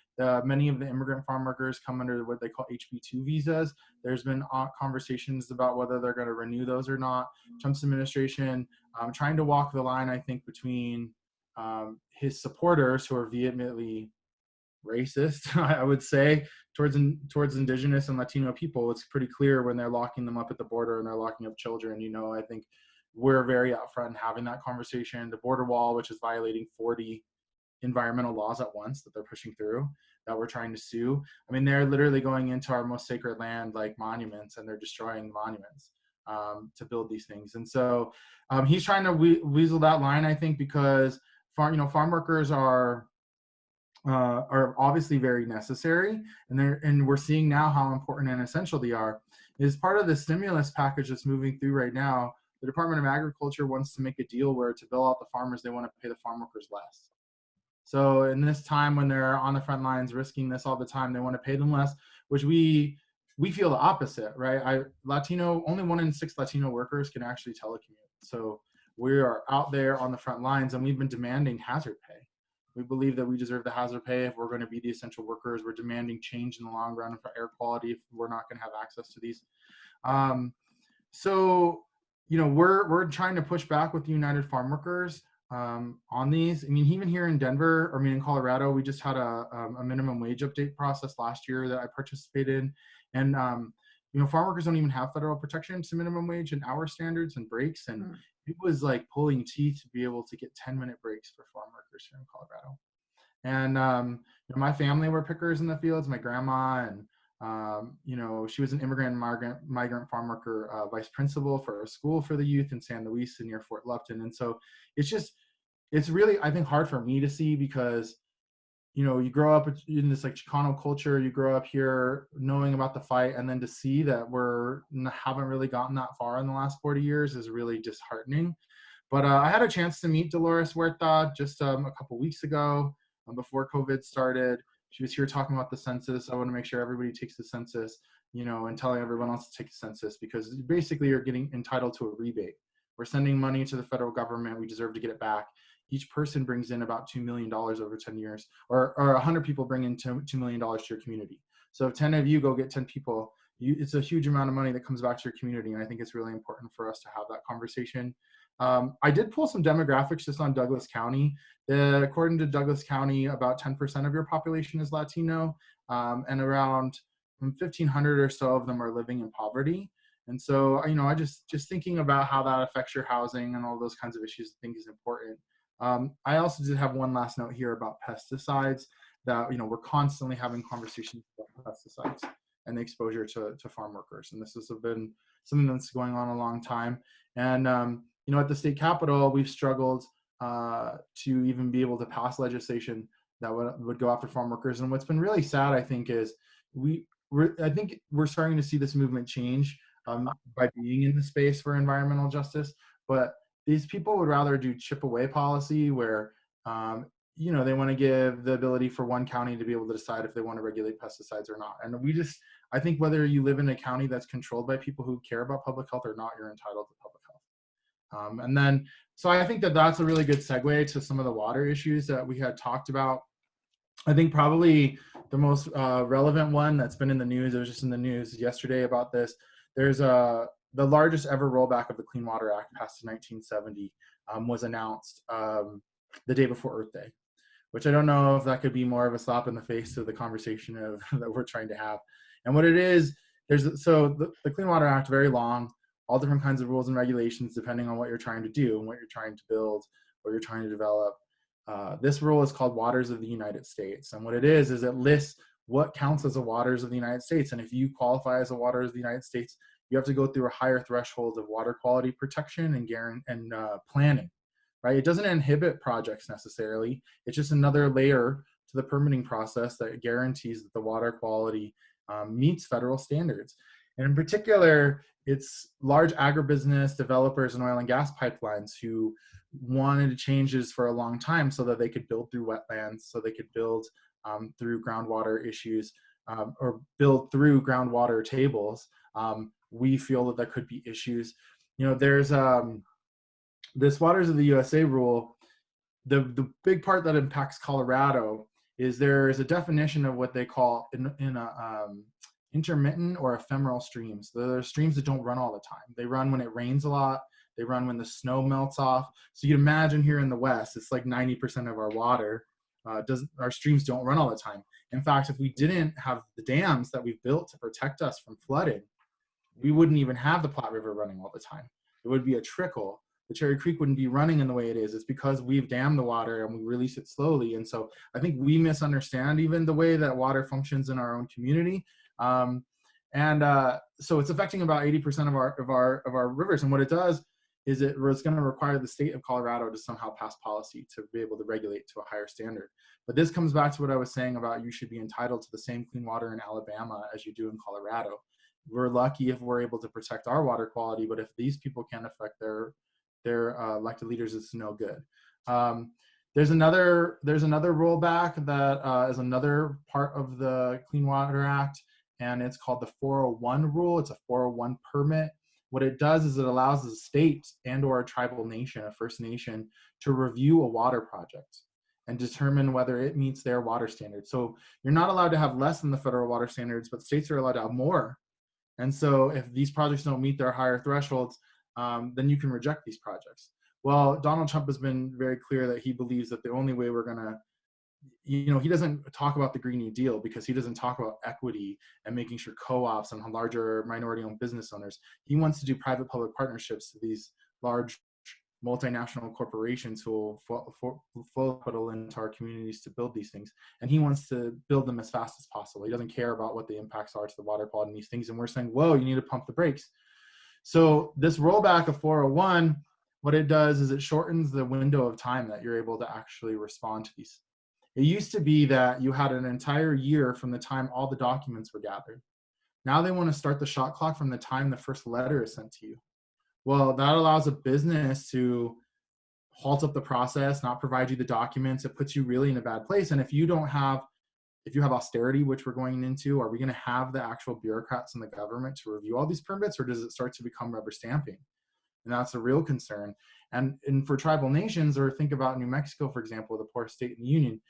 [SPEAKER 7] many of the immigrant farm workers come under what they call HB2 visas. There's been conversations about whether they're going to renew those or not. Trump's administration trying to walk the line, I think, between his supporters, who are vehemently racist, I would say, towards indigenous and Latino people. It's pretty clear when they're locking them up at the border and they're locking up children. I think we're very upfront in having that conversation. The border wall, which is violating 40 environmental laws at once that they're pushing through, that we're trying to sue. I mean, they're literally going into our most sacred land, like monuments, and they're destroying monuments to build these things. And so he's trying to weasel that line, I think, because farm workers are obviously very necessary, and we're seeing now how important and essential they are. As part of the stimulus package that's moving through right now, the Department of Agriculture wants to make a deal where, to bail out the farmers, they want to pay the farm workers less. So in this time when they're on the front lines risking this all the time, they want to pay them less, which we feel the opposite, right? Only 1 in 6 Latino workers can actually telecommute. So we are out there on the front lines, and we've been demanding hazard pay. We believe that we deserve the hazard pay if we're going to be the essential workers. We're demanding change in the long run for air quality if we're not going to have access to these. So we're trying to push back with the United Farm Workers on these. I mean, even here in Denver, or I mean, in Colorado, we just had a minimum wage update process last year that I participated in. And, you know, farm workers don't even have federal protection to minimum wage and hour standards and breaks. And it was like pulling teeth to be able to get 10-minute breaks for farm workers here in Colorado. And you know, my family were pickers in the fields, my grandma, and you know, she was an immigrant migrant farm worker, vice principal for a school for the youth in San Luis near Fort Lupton. And so it's really, I think, hard for me to see, because, you know, you grow up in this like Chicano culture, you grow up here knowing about the fight, and then to see that haven't really gotten that far in the last 40 years is really disheartening. But I had a chance to meet Dolores Huerta just a couple weeks ago, before COVID started. She was here talking about the census. I want to make sure everybody takes the census, you know, and telling everyone else to take the census, because basically you're getting entitled to a rebate. We're sending money to the federal government. We deserve to get it back. Each person brings in about $2 million over 10 years, or 100 people bring in $2 million to your community. So if 10 of you go get 10 people, it's a huge amount of money that comes back to your community. And I think it's really important for us to have that conversation. I did pull some demographics just on Douglas County. According to Douglas County, about 10% of your population is Latino, and around 1,500 or so of them are living in poverty. And so, you know, I just thinking about how that affects your housing and all those kinds of issues, I think is important. I also did have one last note here about pesticides, that, you know, we're constantly having conversations about pesticides and the exposure to farm workers. And this has been something that's going on a long time. And, you know, at the state capitol, we've struggled to even be able to pass legislation that would go after farm workers. And what's been really sad, I think, is I think we're starting to see this movement change by being in the space for environmental justice. But these people would rather do chip away policy, where you know, they want to give the ability for one county to be able to decide if they want to regulate pesticides or not. And I think whether you live in a county that's controlled by people who care about public health or not, you're entitled to public health. And then, so I think that that's a really good segue to some of the water issues that we had talked about. I think probably the most relevant one that's been in the news, it was just in the news yesterday about this, there's the largest ever rollback of the Clean Water Act passed in 1970 was announced the day before Earth Day, which I don't know if that could be more of a slap in the face to the conversation that we're trying to have. And what it is, the Clean Water Act, very long, all different kinds of rules and regulations depending on what you're trying to do and what you're trying to build, what you're trying to develop. This rule is called Waters of the United States. And what it is it lists what counts as a waters of the United States. And if you qualify as a waters of the United States, you have to go through a higher threshold of water quality protection and planning, right? It doesn't inhibit projects necessarily. It's just another layer to the permitting process that guarantees that the water quality meets federal standards. And in particular, it's large agribusiness developers and oil and gas pipelines who wanted changes for a long time so that they could build through wetlands, so they could build through groundwater issues, or build through groundwater tables. We feel that there could be issues. You know, there's this Waters of the USA rule. The big part that impacts Colorado is there is a definition of what they call intermittent or ephemeral streams. They're streams that don't run all the time. They run when it rains a lot. They run when the snow melts off. So you can imagine here in the West, it's like 90% of our water, our streams don't run all the time. In fact, if we didn't have the dams that we've built to protect us from flooding, we wouldn't even have the Platte River running all the time. It would be a trickle. The Cherry Creek wouldn't be running in the way it is. It's because we've dammed the water and we release it slowly. And so I think we misunderstand even the way that water functions in our own community. So it's affecting about 80% of our rivers. And what it does is it's going to require the state of Colorado to somehow pass policy to be able to regulate to a higher standard. But this comes back to what I was saying about you should be entitled to the same clean water in Alabama as you do in Colorado. We're lucky if we're able to protect our water quality, but if these people can't affect their elected leaders, it's no good. There's another rollback that is another part of the Clean Water Act, and it's called the 401 rule. It's a 401 permit. What it does is it allows the state and or a tribal nation, a First Nation, to review a water project and determine whether it meets their water standards. So you're not allowed to have less than the federal water standards, but states are allowed to have more. And so if these projects don't meet their higher thresholds, then you can reject these projects. Well, Donald Trump has been very clear that he believes that the only way we're going to, you know, he doesn't talk about the Green New Deal because he doesn't talk about equity and making sure co-ops and larger minority-owned business owners. He wants to do private-public partnerships to these large multinational corporations who will full capital into our communities to build these things. And he wants to build them as fast as possible. He doesn't care about what the impacts are to the water quality and these things. And we're saying, whoa, you need to pump the brakes. So this rollback of 401, what it does is it shortens the window of time that you're able to actually respond to these. It used to be that you had an entire year from the time all the documents were gathered. Now they want to start the shot clock from the time the first letter is sent to you. Well, that allows a business to halt up the process, not provide you the documents. It puts you really in a bad place. And if you have austerity, which we're going into, are we going to have the actual bureaucrats in the government to review all these permits, or does it start to become rubber stamping? And that's a real concern. And for tribal nations, or think about New Mexico, for example, the poorest state in the union,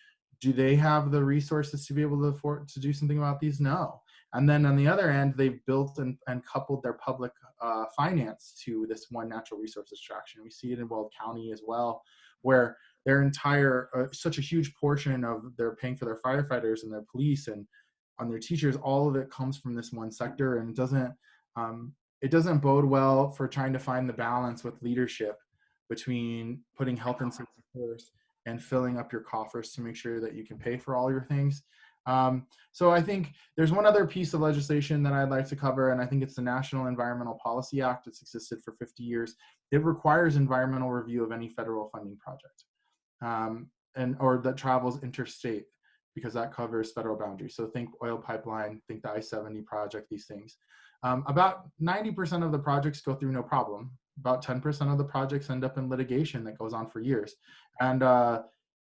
[SPEAKER 7] do they have the resources to be able to afford to do something about these? No. And then on the other end, they've built and coupled their public finance to this one natural resource extraction. We see it in Weld County as well, where their entire, such a huge portion of their paying for their firefighters and their police and on their teachers, all of it comes from this one sector, and it doesn't bode well for trying to find the balance with leadership between putting health and safety first and filling up your coffers to make sure that you can pay for all your things. So I think there's one other piece of legislation that I'd like to cover, and I think it's the National Environmental Policy Act. It's existed for 50 years. It requires environmental review of any federal funding project, or that travels interstate, because that covers federal boundaries. So think oil pipeline, think the I-70 project, these things. About 90% of the projects go through no problem. About 10% of the projects end up in litigation that goes on for years. And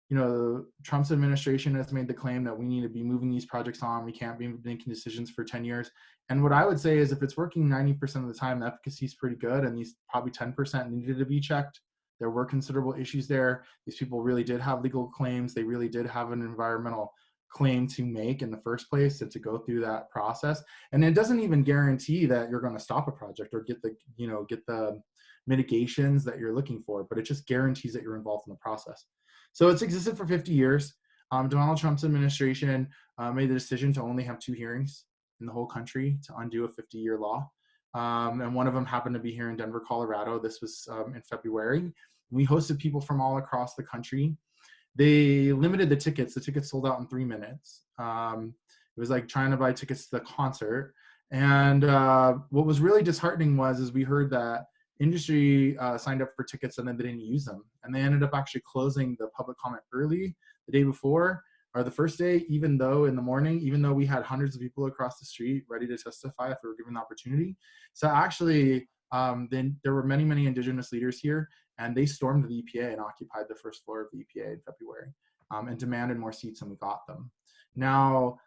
[SPEAKER 7] you know, Trump's administration has made the claim that we need to be moving these projects on. We can't be making decisions for 10 years. And what I would say is if it's working 90% of the time, the efficacy is pretty good. And these probably 10% needed to be checked. There were considerable issues there. These people really did have legal claims. They really did have an environmental claim to make in the first place, and to go through that process. And it doesn't even guarantee that you're going to stop a project or get the mitigations that you're looking for, but it just guarantees that you're involved in the process. So it's existed for 50 years. Donald Trump's administration made the decision to only have 2 hearings in the whole country to undo a 50-year law. And one of them happened to be here in Denver, Colorado. This was in February. We hosted people from all across the country. They limited the tickets. The tickets sold out in 3 minutes. It was like trying to buy tickets to the concert. And what was really disheartening is we heard that industry signed up for tickets and then they didn't use them. And they ended up actually closing the public comment early the day before, or the first day, even though we had hundreds of people across the street ready to testify if we were given the opportunity. So actually, then there were many, many indigenous leaders here, and they stormed the EPA and occupied the first floor of the EPA in February, and demanded more seats, and we got them. Now,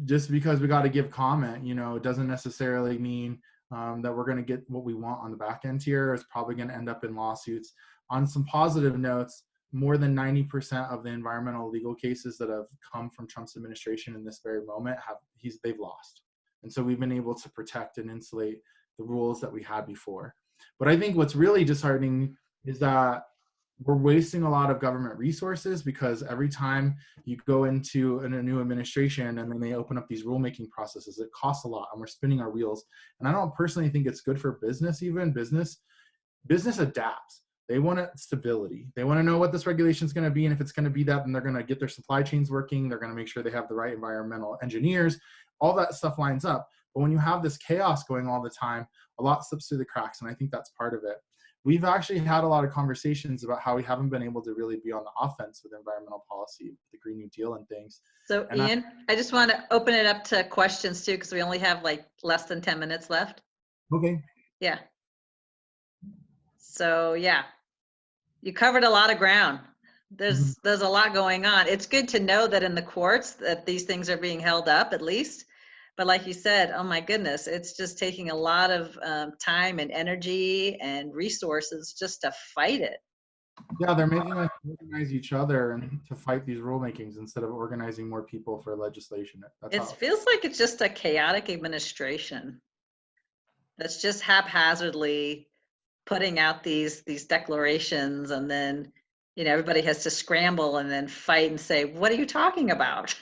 [SPEAKER 7] just because we got to give comment, it doesn't necessarily mean that we're going to get what we want on the back end here. It's probably going to end up in lawsuits. On some positive notes, more than 90% of the environmental legal cases that have come from Trump's administration in this very moment they've lost. And so we've been able to protect and insulate the rules that we had before. But I think what's really disheartening is that we're wasting a lot of government resources, because every time you go into a new administration and then they open up these rulemaking processes, it costs a lot and we're spinning our wheels. And I don't personally think it's good for business. Even business adapts. They want stability. They want to know what this regulation is going to be. And if it's going to be that, then they're going to get their supply chains working. They're going to make sure they have the right environmental engineers. All that stuff lines up. But when you have this chaos going all the time, a lot slips through the cracks. And I think that's part of it. We've actually had a lot of conversations about how we haven't been able to really be on the offense with environmental policy, the Green New Deal and things.
[SPEAKER 3] So Ian, I just want to open it up to questions too, because we only have like less than 10 minutes left.
[SPEAKER 7] Okay.
[SPEAKER 3] Yeah. So yeah, you covered a lot of ground. There's a lot going on. It's good to know that in the courts that these things are being held up at least. But like you said, oh my goodness, it's just taking a lot of time and energy and resources just to fight it.
[SPEAKER 7] Yeah, they're making us organize each other and to fight these rulemakings instead of organizing more people for legislation.
[SPEAKER 3] It feels like it's just a chaotic administration that's just haphazardly putting out these declarations, and then, you know, everybody has to scramble and then fight and say, what are you talking about?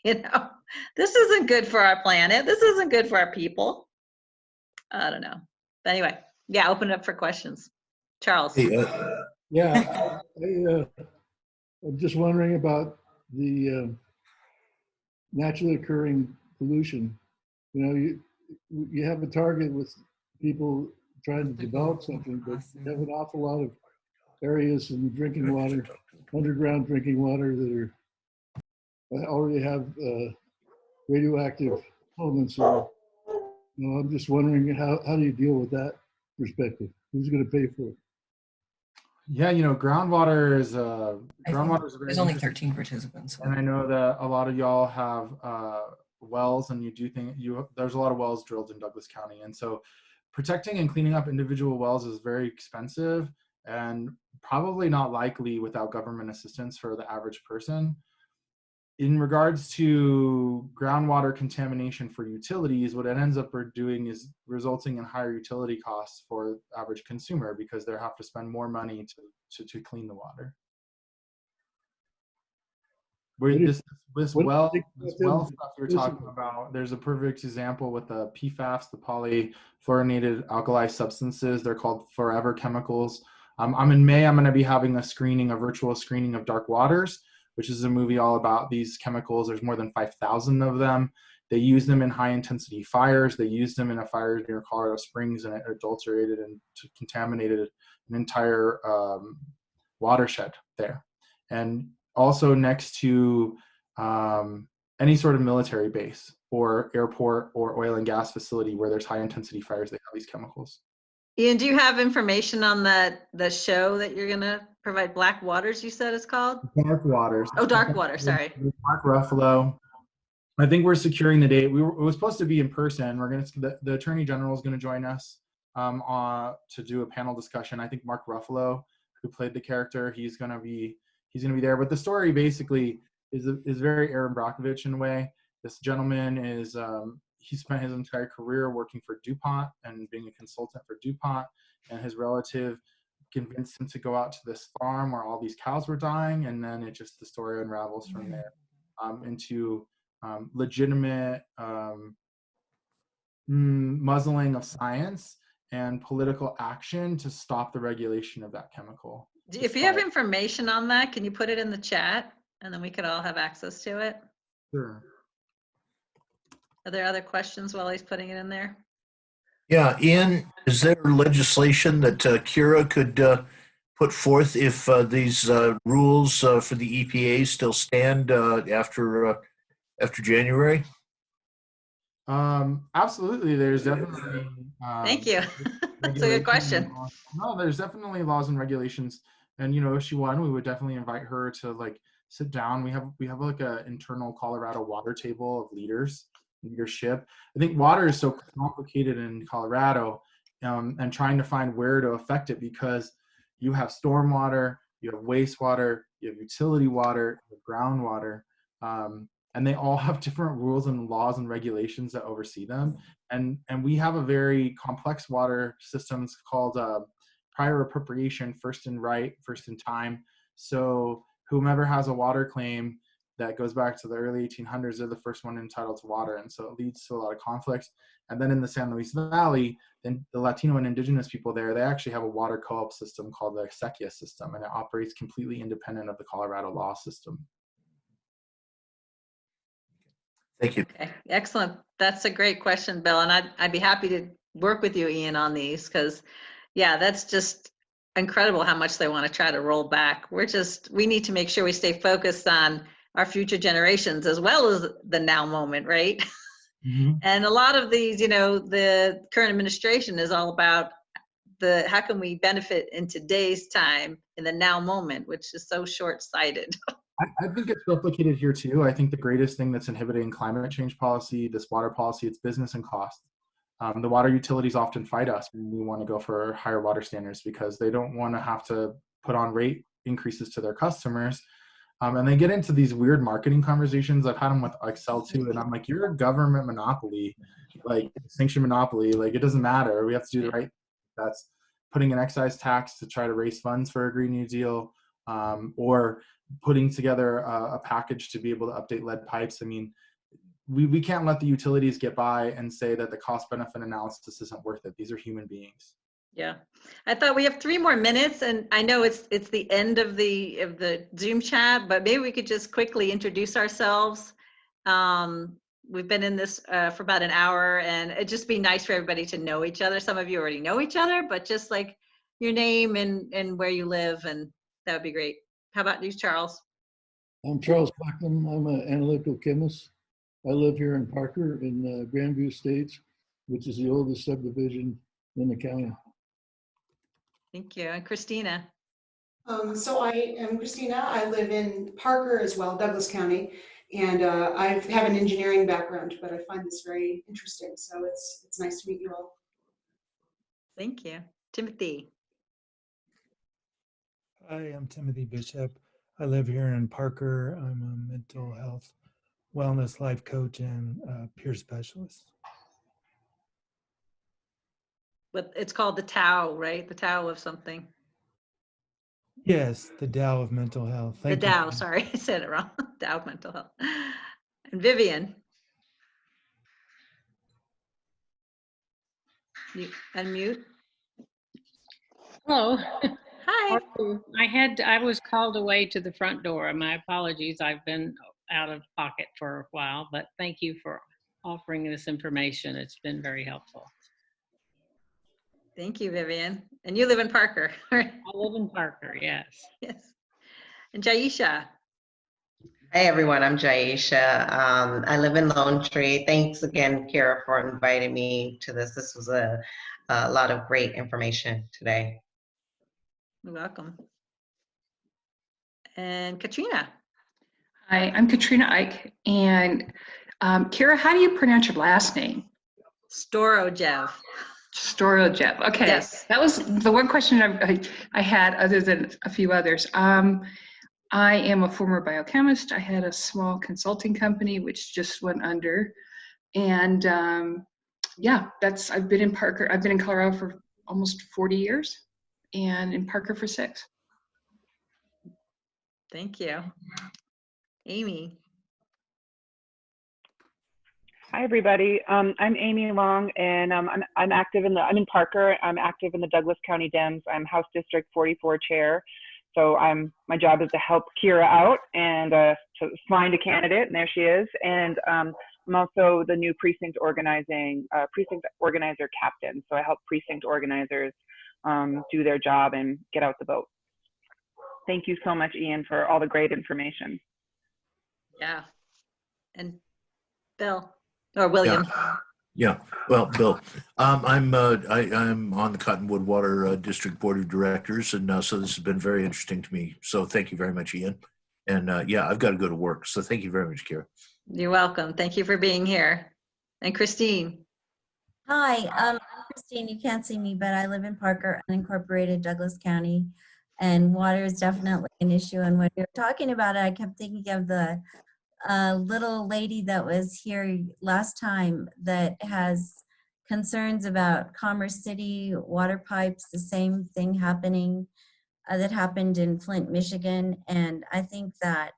[SPEAKER 3] You know, this isn't good for our planet. This isn't good for our people. I don't know. But anyway, yeah, open it up for questions. Charles.
[SPEAKER 8] Hey,
[SPEAKER 9] Yeah, I'm just wondering about the naturally occurring pollution. You know, you have a target with people trying to develop something, but you have an awful lot of areas in drinking water, underground drinking water that already have radioactive elements in it. You know, I'm just wondering how do you deal with that perspective? Who's going to pay for it?
[SPEAKER 7] Yeah, you know, groundwater is
[SPEAKER 10] There's only 13 participants.
[SPEAKER 7] And I know that a lot of y'all have wells, and you do think there's a lot of wells drilled in Douglas County, and so protecting and cleaning up individual wells is very expensive and probably not likely without government assistance for the average person. In regards to groundwater contamination for utilities, what it ends up doing is resulting in higher utility costs for the average consumer because they have to spend more money to clean the water. This well stuff you're talking about, there's a perfect example with the PFAS, the polyfluorinated alkali substances. They're called forever chemicals. In May, I'm going to be having a virtual screening of Dark Waters, which is a movie all about these chemicals. There's more than 5,000 of them. They use them in high intensity fires. They used them in a fire near Colorado Springs, and it adulterated and contaminated an entire watershed there. And also next to any sort of military base or airport or oil and gas facility where there's high intensity fires, they have these chemicals.
[SPEAKER 3] Ian, do you have information on the show that you're going to provide? Black Waters, you said it's called?
[SPEAKER 7] Dark Waters.
[SPEAKER 3] Oh, Dark Water, sorry.
[SPEAKER 7] Mark Ruffalo. I think we're securing the date. It was supposed to be in person. The Attorney General is going to join us to do a panel discussion. I think Mark Ruffalo, who played the character, he's going to be there. But the story basically is very Aaron Brockovich in a way. This gentleman is he spent his entire career working for DuPont and being a consultant for DuPont, and his relative convinced him to go out to this farm where all these cows were dying, and then the story unravels from there into legitimate muzzling of science and political action to stop the regulation of that chemical.
[SPEAKER 3] If you have information on that, can you put it in the chat, and then we could all have access to it?
[SPEAKER 7] Sure.
[SPEAKER 3] Are there other questions while he's putting it in there?
[SPEAKER 8] yeah, Ian, is there legislation that Kyra could put forth if these rules for the EPA still stand after January?
[SPEAKER 7] Absolutely. There's definitely.
[SPEAKER 3] Thank you. That's a good question.
[SPEAKER 7] No, there's definitely laws and regulations, and if she won, we would definitely invite her to sit down. We have like an internal Colorado water table of leadership. I think water is so complicated in Colorado, and trying to find where to affect it, because you have stormwater, you have wastewater, you have utility water, you have groundwater, and they all have different rules and laws and regulations that oversee them. And we have a very complex water systems called prior appropriation, first in right, first in time. So whomever has a water claim that goes back to the early 1800s, they're the first one entitled to water. And so it leads to a lot of conflicts. And then in the San Luis Valley, then the Latino and indigenous people there, they actually have a water co-op system called the Acequia system, and it operates completely independent of the Colorado law system.
[SPEAKER 8] Thank you.
[SPEAKER 3] Okay, excellent. That's a great question, Bill. And I'd be happy to work with you, Ian, on these, because yeah, that's just incredible how much they want to try to roll back. We need to make sure we stay focused on our future generations as well as the now moment, right?
[SPEAKER 7] Mm-hmm.
[SPEAKER 3] And a lot of these, the current administration is all about how can we benefit in today's time, in the now moment, which is so short-sighted.
[SPEAKER 7] I think it's replicated here too. I think the greatest thing that's inhibiting climate change policy, this water policy, it's business and cost. The water utilities often fight us when we want to go for higher water standards, because they don't want to have to put on rate increases to their customers. And they get into these weird marketing conversations. I've had them with Excel too, and I'm like, you're a government monopoly, like extinction monopoly. Like, it doesn't matter. We have to do the right. putting an excise tax to try to raise funds for a Green New Deal, or putting together a package to be able to update lead pipes. I mean, we can't let the utilities get by and say that the cost benefit analysis isn't worth it. These are human beings.
[SPEAKER 3] Yeah, I thought we have 3 more minutes, and I know it's the end of the Zoom chat, but maybe we could just quickly introduce ourselves. We've been in this for about an hour, and it'd just be nice for everybody to know each other. Some of you already know each other, but just like your name and where you live, and that would be great. How about you, Charles?
[SPEAKER 9] I'm Charles Buckman. I'm an analytical chemist. I live here in Parker in Grandview Estates, which is the oldest subdivision in the county.
[SPEAKER 3] Thank you. And Christina?
[SPEAKER 4] So I am Christina. I live in Parker as well, Douglas County, and I have an engineering background, but I find this very interesting. So it's nice to meet you all.
[SPEAKER 3] Thank you. Timothy?
[SPEAKER 6] Hi, I'm Timothy Bishop. I live here in Parker. I'm a mental health, wellness life coach and peer specialist.
[SPEAKER 3] But it's called the Tao, right? The Tao of something.
[SPEAKER 6] Yes, the Tao of mental health. Thank
[SPEAKER 3] The
[SPEAKER 6] you.
[SPEAKER 3] Tao, sorry, I said it wrong. Tao of mental health. And Vivian? You unmute.
[SPEAKER 11] Hello.
[SPEAKER 3] Hi.
[SPEAKER 11] I was called away to the front door. My apologies. I've been out of pocket for a while, but thank you for offering this information. It's been very helpful.
[SPEAKER 3] Thank you, Vivian. And you live in Parker, right?
[SPEAKER 11] I live in Parker, yes.
[SPEAKER 3] Yes. And Jaisha?
[SPEAKER 12] Hi, everyone. I'm Jaisha. I live in Lone Tree. Thanks again, Kyra, for inviting me to this. This was a lot of great information today.
[SPEAKER 3] You're welcome. And Katrina?
[SPEAKER 13] Hi, I'm Katrina Ike. And Kyra, how do you pronounce your last name?
[SPEAKER 3] Storojev.
[SPEAKER 13] Storojev. Okay.
[SPEAKER 3] Yes.
[SPEAKER 13] That was the one question I had, other than a few others. I am a former biochemist. I had a small consulting company which just went under. And yeah, I've been in Parker. I've been in Colorado for almost 40 years and in Parker for 6.
[SPEAKER 3] Thank you. Amy?
[SPEAKER 14] Hi, everybody. I'm Amy Long, and I'm in Parker. I'm active in the Douglas County Dems. I'm House District 44 chair. So my job is to help Kyra out and to find a candidate, and there she is. And I'm also the new precinct organizer captain. So I help precinct organizers do their job and get out the vote. Thank you so much, Ian, for all the great information.
[SPEAKER 3] Yeah. And Bill? Or William?
[SPEAKER 8] Yeah. Well, Bill, I'm on the Cottonwood Water District Board of Directors, and so this has been very interesting to me. So thank you very much, Ian. And yeah, I've got to go to work. So thank you very much, Kyra.
[SPEAKER 3] You're welcome. Thank you for being here. And Christine?
[SPEAKER 5] Hi, I'm Christine. You can't see me, but I live in Parker, unincorporated Douglas County, and water is definitely an issue. And when we were talking about it, I kept thinking of the little lady that was here last time that has concerns about Commerce City water pipes, the same thing happening that happened in Flint, Michigan. And I think that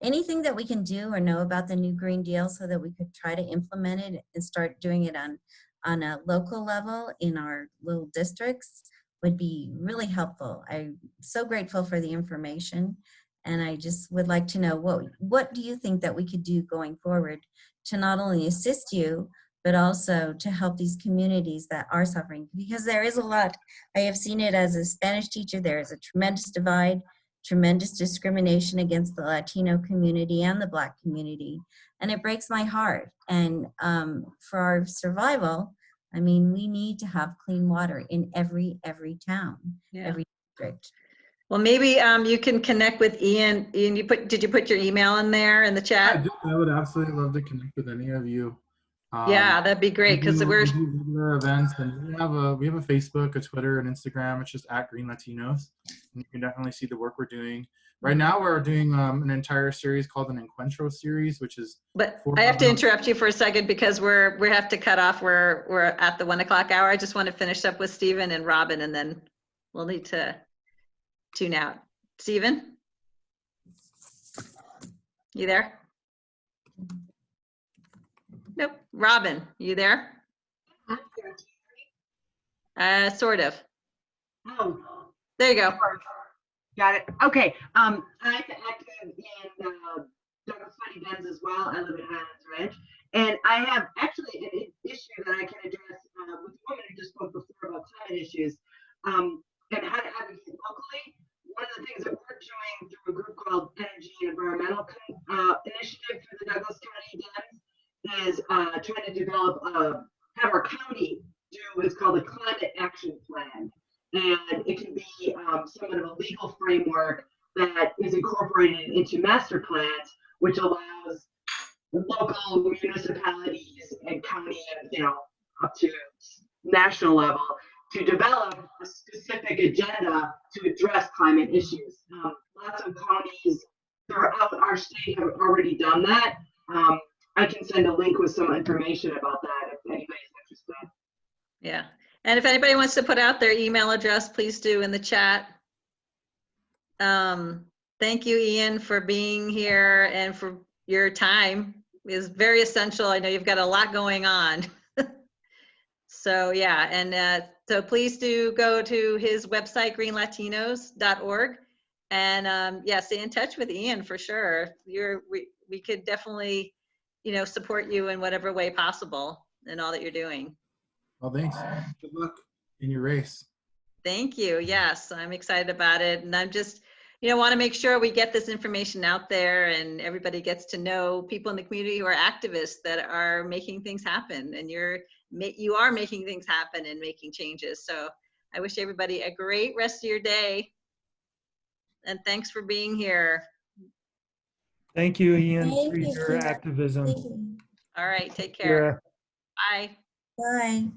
[SPEAKER 5] anything that we can do or know about the new Green Deal so that we could try to implement it and start doing it on a local level in our little districts would be really helpful. I'm so grateful for the information. And I just would like to know what do you think that we could do going forward to not only assist you, but also to help these communities that are suffering? Because there is a lot. I have seen it as a Spanish teacher. There is a tremendous divide, tremendous discrimination against the Latino community and the Black community. And it breaks my heart. And for our survival, I mean, we need to have clean water in every town, every district.
[SPEAKER 3] Well, maybe you can connect with Ian. Ian, did you put your email in there in the chat?
[SPEAKER 7] I would absolutely love to connect with any of you.
[SPEAKER 3] Yeah, that'd be great, because
[SPEAKER 7] we do regular events, and we have a Facebook, a Twitter, and Instagram. It's just @Green Latinos. And you can definitely see the work we're doing. Right now, we're doing an entire series called an Encuentro series, which is.
[SPEAKER 3] But I have to interrupt you for a second because we have to cut off. We're at the 1 o'clock hour. I just want to finish up with Stephen and Robin, and then we'll need to tune out. Stephen, you there? Nope. Robin, you there? Sort of.
[SPEAKER 15] Oh,
[SPEAKER 3] there you go.
[SPEAKER 15] Got it. Okay. I'm active in Douglas County Dems as well. I live in Highlands Ranch, and I have actually an issue that I can address with the woman who just spoke before about climate issues and how to advocate locally. One of the things that we're doing through a group called Energy and Environmental Initiative through the Douglas County Dems is trying to develop have our county do what's called a climate action plan. And it can be somewhat of a legal framework that is incorporated into master plans, which allows local municipalities and county and up to national level to develop a specific agenda to address climate issues. Lots of counties throughout our state have already done that. I can send a link with some information about that if anybody's interested.
[SPEAKER 3] Yeah. And if anybody wants to put out their email address, please do in the chat. Thank you, Ian, for being here and for your time. It's very essential. I know you've got a lot going on. So yeah, and so please do go to his website, greenlatinos.org. And yeah, stay in touch with Ian for sure. We could definitely, support you in whatever way possible in all that you're doing.
[SPEAKER 7] Well, thanks. Good luck in your race.
[SPEAKER 3] Thank you. Yes, I'm excited about it. And I'm just, want to make sure we get this information out there and everybody gets to know people in the community who are activists that are making things happen. And you are making things happen and making changes. So I wish everybody a great rest of your day. And thanks for being here.
[SPEAKER 6] Thank you, Ian,
[SPEAKER 5] Thank
[SPEAKER 6] for
[SPEAKER 5] you,
[SPEAKER 6] your
[SPEAKER 5] Kyra.
[SPEAKER 6] activism.
[SPEAKER 5] Thank you.
[SPEAKER 3] All right. Take care.
[SPEAKER 6] Yeah.
[SPEAKER 3] Bye.
[SPEAKER 5] Bye.